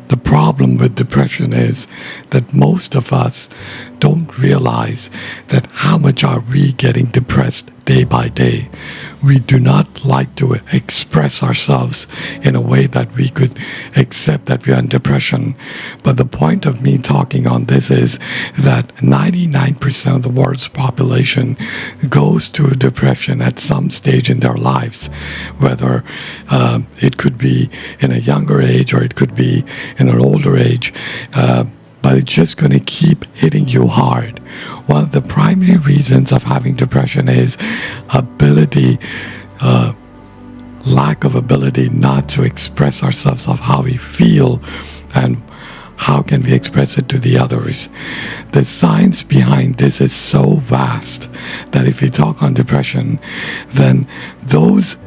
The problem with depression is that most of us don't realize that how much are we getting depressed day by day. We do not like to express ourselves in a way that we could accept that we are in depression. But the point of me talking on this is that 99% of the world's population goes through depression at some stage in their lives, whether it could be in a younger age or it could be in an older age. But it's just going to keep hitting you hard. One of the primary reasons of having depression is lack of ability not to express ourselves of how we feel and how can we express it to the others. The science behind this is so vast that if we talk on depression, then those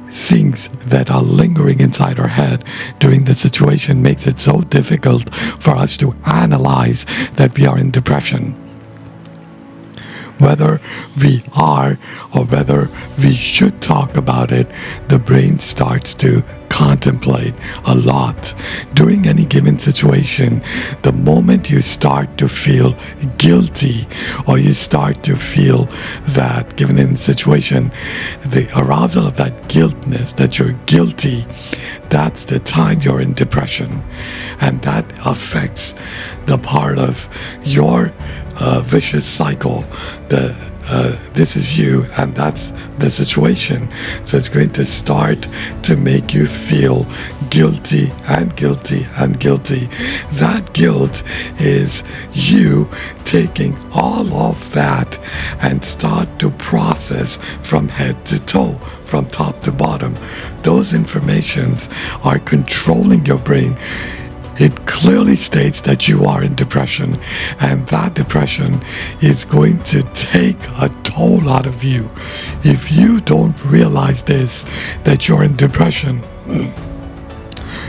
things that are lingering inside our head during the situation makes it so difficult for us to analyze that we are in depression. Whether we are or whether we should talk about it, the brain starts to contemplate a lot. During any given situation, the moment you start to feel guilty or you start to feel that, given in a situation, the arousal of that guiltness, that you're guilty, that's the time you're in depression. And that affects the part of your vicious cycle. This is you and that's the situation. So it's going to start to make you feel guilty and guilty and guilty. That guilt is you taking all of that and start to process from head to toe, from top to bottom. Those informations are controlling your brain. It clearly states that you are in depression, and that depression is going to take a toll out of you. If you don't realize this, that you're in depression,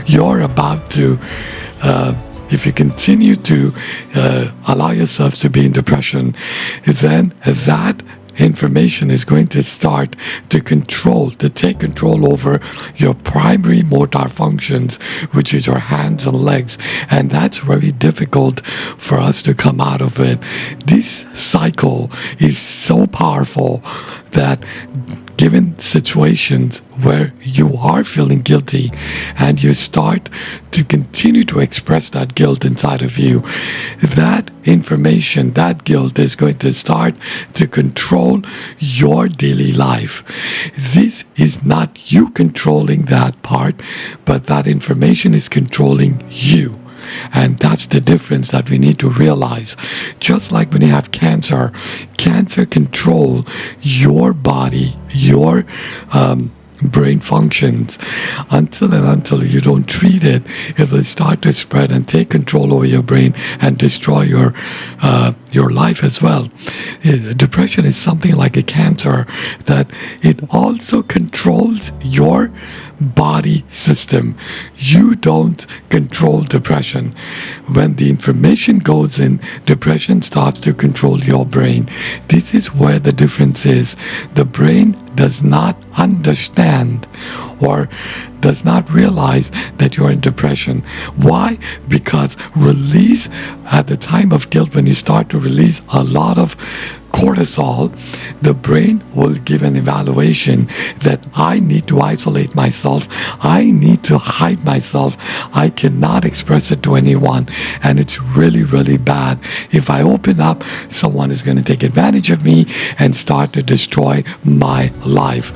you're about to, if you continue to allow yourself to be in depression, then that information is going to start to take control over your primary motor functions, which is your hands and legs. And that's very difficult for us to come out of it. This cycle is so powerful that given situations where you are feeling guilty and you start to continue to express that guilt inside of you, that information, that guilt is going to start to control your daily life. This is not you controlling that part, but that information is controlling you. And that's the difference that we need to realize. Just like when you have cancer, cancer controls your body, your brain functions. Until you don't treat it, it will start to spread and take control over your brain and destroy your life as well. Depression is something like a cancer, that it also controls your body system. You don't control depression. When the information goes in, depression starts to control your brain. This is where the difference is. The brain does not understand or does not realize that you're in depression. Why? Because release at the time of guilt, when you start to release a lot of cortisol, the brain will give an evaluation that I need to isolate myself, I need to hide myself, I cannot express it to anyone, and it's really, really bad. If I open up, someone is going to take advantage of me and start to destroy my life.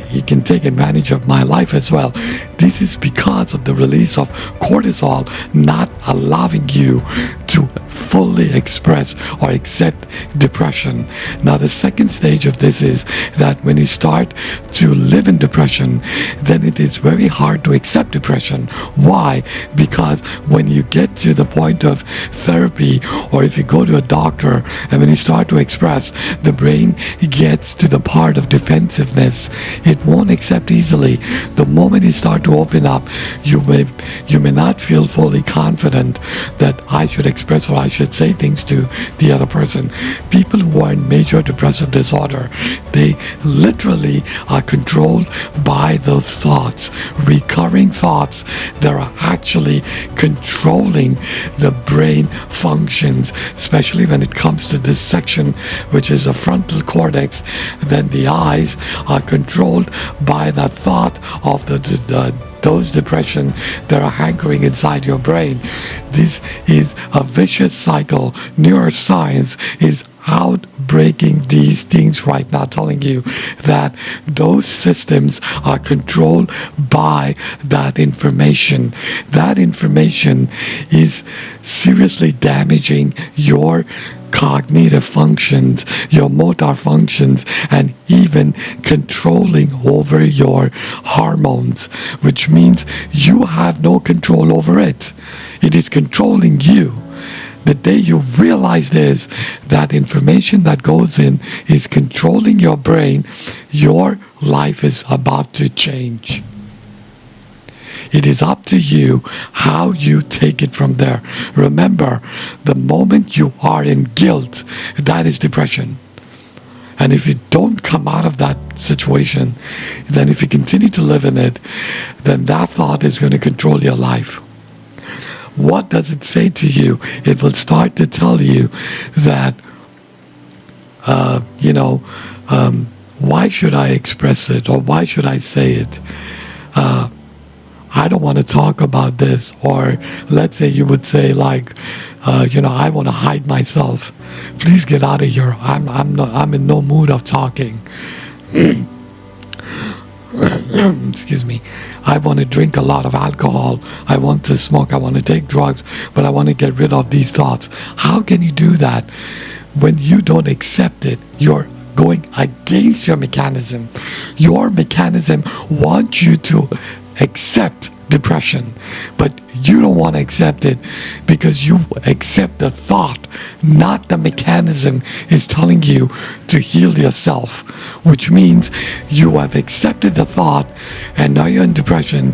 He can take advantage of my life as well. This is because of the release of cortisol not allowing you to fully express or accept depression. Now, the second stage of this is that when you start to live in depression, then it is very hard to accept depression. Why? Because when you get to the point of therapy, or if you go to a doctor and when you start to express, the brain gets to the part of defensiveness. It won't accept easily. The moment you start to open up, you may not feel fully confident that I should express what I should say things to the other person. People who are in major depressive disorder, they literally are controlled by those thoughts, recurring thoughts that are actually controlling the brain functions, especially when it comes to this section, which is a frontal cortex. Then the eyes are controlled by the thought of those depression that are hankering inside your brain. This is a vicious cycle. Neuroscience is outbreaking these things right now, telling you that those systems are controlled by that information. That information is seriously damaging your cognitive functions, your motor functions, and even controlling over your hormones, which means you have no control over it. It is controlling you. The day you realize this, that information that goes in is controlling your brain, your life is about to change. It is up to you how you take it from there. Remember, the moment you are in guilt, that is depression. And if you don't come out of that situation, then if you continue to live in it, then that thought is going to control your life. What does it say to you? It will start to tell you that, why should I express it, or why should I say it? I don't want to talk about this. Or let's say you would say like, I want to hide myself. Please get out of here. I'm in no mood of talking. Excuse me. I want to drink a lot of alcohol. I want to smoke. I want to take drugs, but I want to get rid of these thoughts. How can you do that when you don't accept it? You're going against your mechanism. Your mechanism wants you to accept depression, but you don't want to accept it because you accept the thought, not the mechanism is telling you to heal yourself, which means you have accepted the thought and now you're in depression,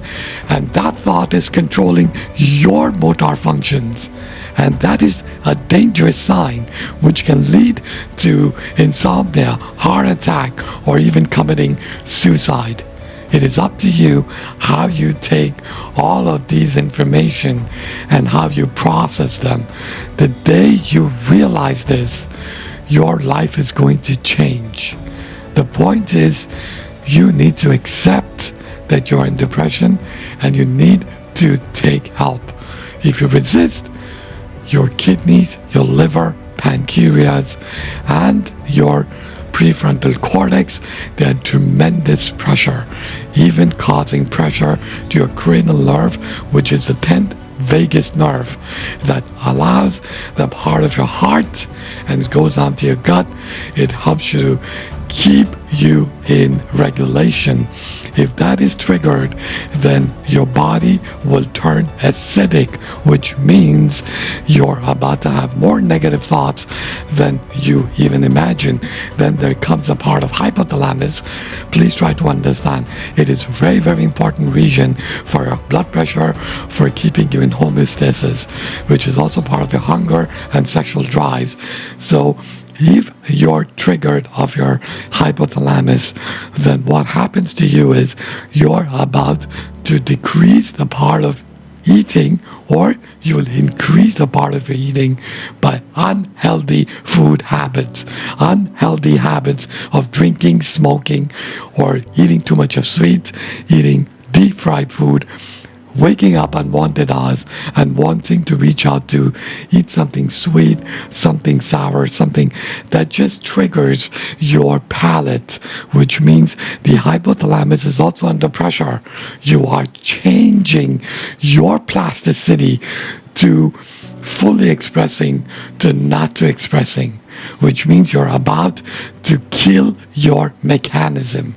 and that thought is controlling your motor functions. And that is a dangerous sign, which can lead to insomnia, heart attack, or even committing suicide. It is up to you how you take all of these information and how you process them. The day you realize this, your life is going to change. The point is, you need to accept that you're in depression and you need to take help. If you resist, your kidneys, your liver, pancreas, and your prefrontal cortex, they're tremendous pressure, even causing pressure to your cranial nerve, which is the 10th vagus nerve that allows the part of your heart, and it goes on to your gut. It helps you to keep you in regulation. If that is triggered, then your body will turn acidic, which means you're about to have more negative thoughts than you even imagine. Then there comes a part of hypothalamus. Please try to understand. It is a very, very important region for your blood pressure, for keeping you in homeostasis, which is also part of your hunger and sexual drives. So if you're triggered of your hypothalamus, then what happens to you is you're about to decrease the part of eating, or you will increase the part of your eating by unhealthy food habits, unhealthy habits of drinking, smoking, or eating too much of sweet, eating deep fried food, waking up unwanted hours and wanting to reach out to eat something sweet, something sour, something that just triggers your palate, which means the hypothalamus is also under pressure. You are changing your plasticity to fully expressing to not to expressing, which means you're about to kill your mechanism.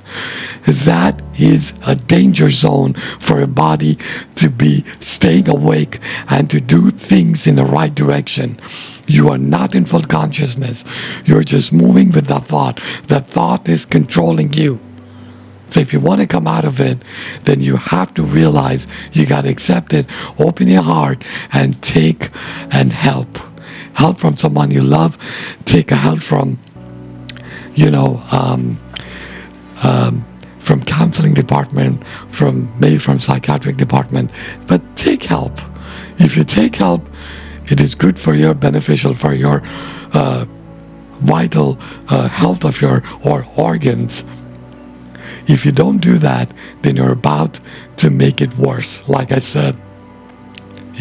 That is a danger zone for a body to be staying awake and to do things in the right direction. You are not in full consciousness. You're just moving with that thought. That thought is controlling you. So if you want to come out of it, then you have to realize you got to accept it, open your heart, and take and help. help from someone you love. Take a help from, from counseling department, maybe from psychiatric department. But take help. If you take help, it is good for your, beneficial for your vital health of your organs. If you don't do that, then you're about to make it worse. Like I said,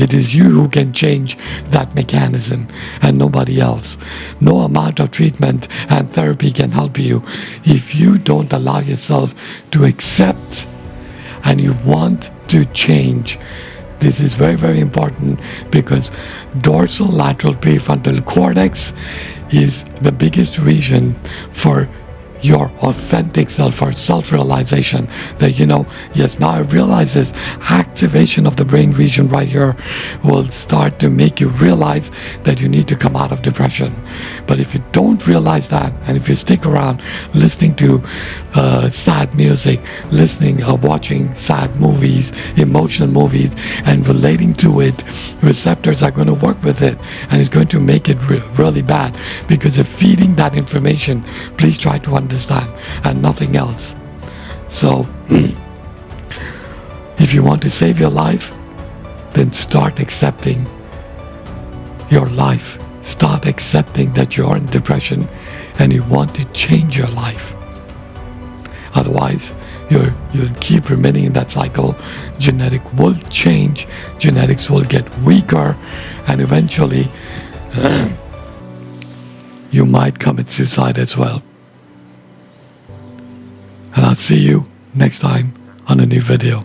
it is you who can change that mechanism and nobody else. No amount of treatment and therapy can help you if you don't allow yourself to accept and you want to change. This is very, very important because dorsal lateral prefrontal cortex is the biggest region for your authentic self, or self-realization, that yes, now I realize this activation of the brain region right here will start to make you realize that you need to come out of depression. But if you don't realize that, and if you stick around listening to sad music, listening or watching sad movies, emotional movies, and relating to it, receptors are going to work with it, and it's going to make it really bad, because if feeding that information, please try to understand, and nothing else. So if you want to save your life, then start accepting your life. Start accepting that you're in depression and you want to change your life. Otherwise, you'll keep remaining in that cycle. Genetic will change, genetics will get weaker, and eventually you might commit suicide as well. And I'll see you next time on a new video.